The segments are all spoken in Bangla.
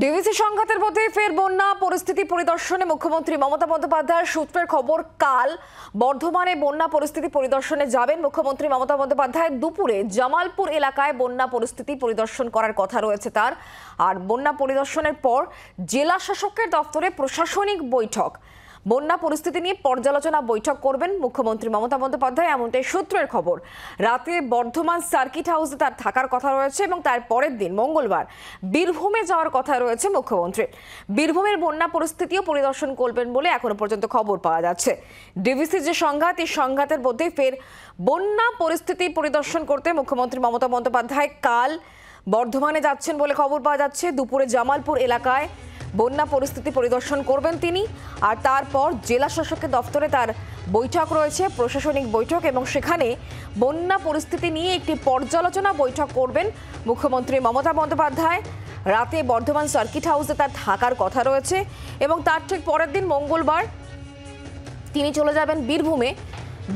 ডিভিসি সংঘাতের মধ্যে ফের বন্যা পরিস্থিতি পরিদর্শনে মুখ্যমন্ত্রী মমতা বন্দ্যোপাধ্যায়ের সূত্রের খবর কাল বর্ধমানে বন্যা পরিস্থিতি পরিদর্শনে যাবেন মুখ্যমন্ত্রী মমতা বন্দ্যোপাধ্যায়। দুপুরে জামালপুর এলাকায় বন্যা পরিস্থিতি পরিদর্শন করার কথা রয়েছে তার। আর বন্যা পরিদর্শনের পর জেলা শাসকের দপ্তরে প্রশাসনিক বৈঠক, বন্যা পরিস্থিতি নিয়ে পর্যালোচনা বৈঠক করবেন মুখ্যমন্ত্রী মমতা বন্দ্যোপাধ্যায়, এমনটাই সূত্রের খবর। রাতে বর্ধমান সার্কিট হাউসে তার থাকার কথা রয়েছে এবং তার পরের দিন মঙ্গলবার বীরভূমে যাওয়ার কথা রয়েছে মুখ্যমন্ত্রীর। বীরভূমের বন্যা পরিস্থিতিও পরিদর্শন করবেন বলে এখনো পর্যন্ত খবর পাওয়া যাচ্ছে। ডিভিসির যে সংঘাত, এই সংঘাতের মধ্যে ফের বন্যা পরিস্থিতি পরিদর্শন করতে মুখ্যমন্ত্রী মমতা বন্দ্যোপাধ্যায় কাল বর্ধমানে যাচ্ছেন বলে খবর পাওয়া যাচ্ছে। দুপুরে জামালপুর এলাকায় বন্যা পরিস্থিতি পরিদর্শন করবেন তিনি। আর তারপর জেলা শাসকের দপ্তরে তার বৈঠক রয়েছে, প্রশাসনিক বৈঠক, এবং সেখানে বন্যা পরিস্থিতি নিয়ে একটি পর্যালোচনা বৈঠক করবেন মুখ্যমন্ত্রী মমতা বন্দ্যোপাধ্যায়। রাতে বর্ধমান সার্কিট হাউসে তার থাকার কথা রয়েছে এবং তার ঠিক পরের দিন মঙ্গলবার তিনি চলে যাবেন বীরভূমে।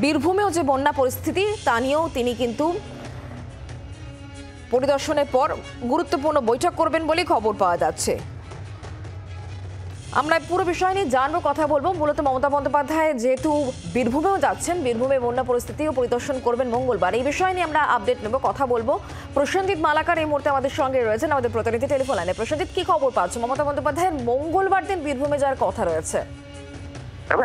বীরভূমেও যে বন্যা পরিস্থিতি তা নিয়েও তিনি কিন্তু পরিদর্শনের পর গুরুত্বপূর্ণ বৈঠক করবেন বলে খবর পাওয়া যাচ্ছে। আমরা পুরো বিষয় নিয়ে জানবো, কথা বলবো। মূলত মমতা বন্দ্যোপাধ্যায় যেহেতু বীরভূমেও যাচ্ছেন, বীরভূমে বন্যা পরিস্থিতিও পরিদর্শন করবেন মঙ্গলবার, এই বিষয় নিয়ে আমরা আপডেট নেব, কথা বলবো। প্রসেনজিৎ মালাকার এই মুহূর্তে আমাদের সঙ্গে রয়েছেন, আমাদের প্রতিনিধি টেলিফোন লাইনে। প্রসেনজিৎ, কি খবর পাচ্ছ? মমতা বন্দ্যোপাধ্যায়ের মঙ্গলবার দিন বীরভূমে যাওয়ার কথা রয়েছে।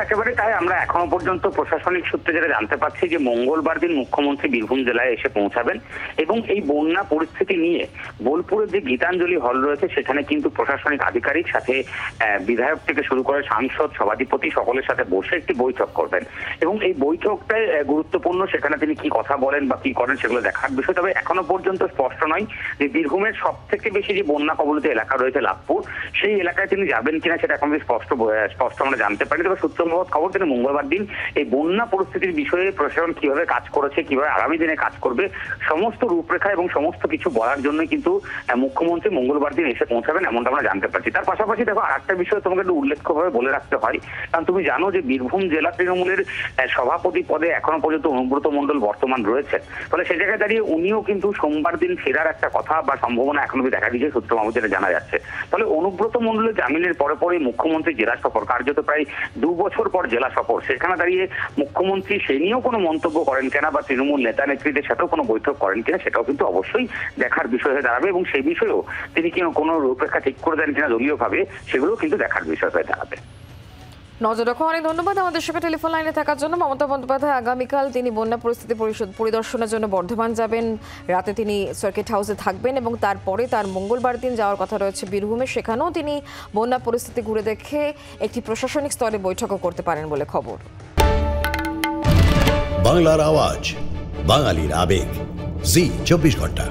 একেবারে তাই। আমরা এখনো পর্যন্ত প্রশাসনিক সূত্রে যেটা জানতে পারছি যে মঙ্গলবার দিন মুখ্যমন্ত্রী বীরভূম জেলায় এসে পৌঁছাবেন এবং এই বন্যা পরিস্থিতি নিয়ে বোলপুরের যে গীতাঞ্জলি হল রয়েছে সেখানে কিন্তু প্রশাসনিক আধিকারিক, সাথে বিধায়ক থেকে শুরু করে সাংসদ, সভাধিপতি সকলের সাথে বসে একটি বৈঠক করবেন এবং এই বৈঠকটাই গুরুত্বপূর্ণ। সেখানে তিনি কি কথা বলেন বা কি করেন সেগুলো দেখার বিষয়। তবে এখনো পর্যন্ত স্পষ্ট নয় যে বীরভূমের সব থেকে বেশি যে বন্যা কবলিত এলাকা রয়েছে লাভপুর, সেই এলাকায় তিনি যাবেন কিনা সেটা এখন স্পষ্ট আমরা জানতে পারি। তবে খবর তিনি মঙ্গলবার দিন এই বন্যা পরিস্থিতির বিষয়ে প্রশাসন কিভাবে কাজ করেছে, কিভাবে আগামী দিনে কাজ করবে, সমস্ত রূপরেখা এবং সমস্ত কিছু বলার জন্য কিন্তু মুখ্যমন্ত্রী মঙ্গলবার দিন এসে পৌঁছাবেন, এমনটা আমরা জানতে পারছি। তার পাশাপাশি দেখো, আরেকটা বিষয় তোমাকে একটু উল্লেখ্যভাবে বলে রাখতে হয়, কারণ তুমি জানো যে বীরভূম জেলা তৃণমূলের সভাপতি পদে এখনো পর্যন্ত অনুব্রত মণ্ডল বর্তমান রয়েছে। ফলে সে জায়গায় দাঁড়িয়ে উনিও কিন্তু সোমবার দিন ফেরার একটা কথা বা সম্ভাবনা এখনো দেখা দিয়েছে, সূত্র মারফত যেটা জানা যাচ্ছে। ফলে অনুব্রত মণ্ডলের জামিনের পরে পরে মুখ্যমন্ত্রী জেলা সফর, কার্যত প্রায় 2 বছর পর জেলা সফর, সেখানে দাঁড়িয়ে মুখ্যমন্ত্রী সেই নিয়েও কোনো মন্তব্য করেন কিনা বা তৃণমূল নেতা নেত্রীদের সাথেও কোনো বৈঠক করেন কিনা সেটাও কিন্তু অবশ্যই দেখার বিষয় হয়ে দাঁড়াবে এবং সেই বিষয়েও তিনি কি কোনো রূপরেখা ঠিক করে দেন কিনা দলীয়ভাবে, সেগুলোও কিন্তু দেখার বিষয় হয়ে দাঁড়াবে। নজর রাখো। অনেক ধন্যবাদ আমাদের সঙ্গে টেলিফোন লাইনে থাকার জন্য। মমতা বন্দ্যোপাধ্যায় আগামীকাল তিনি বন্যা পরিস্থিতি পরিদর্শনের জন্য বর্ধমান যাবেন। রাতে তিনি সার্কিট হাউসে থাকবেন এবং তারপরে তার মঙ্গলবার দিন যাওয়ার কথা রয়েছে বীরভূমে। সেখানেও তিনি বন্যা পরিস্থিতি ঘুরে দেখে একটি প্রশাসনিক স্তরে বৈঠকও করতে পারেন বলে খবর। বাংলার আওয়াজ, বাঙালির আবেগ, জি 24 ঘন্টা।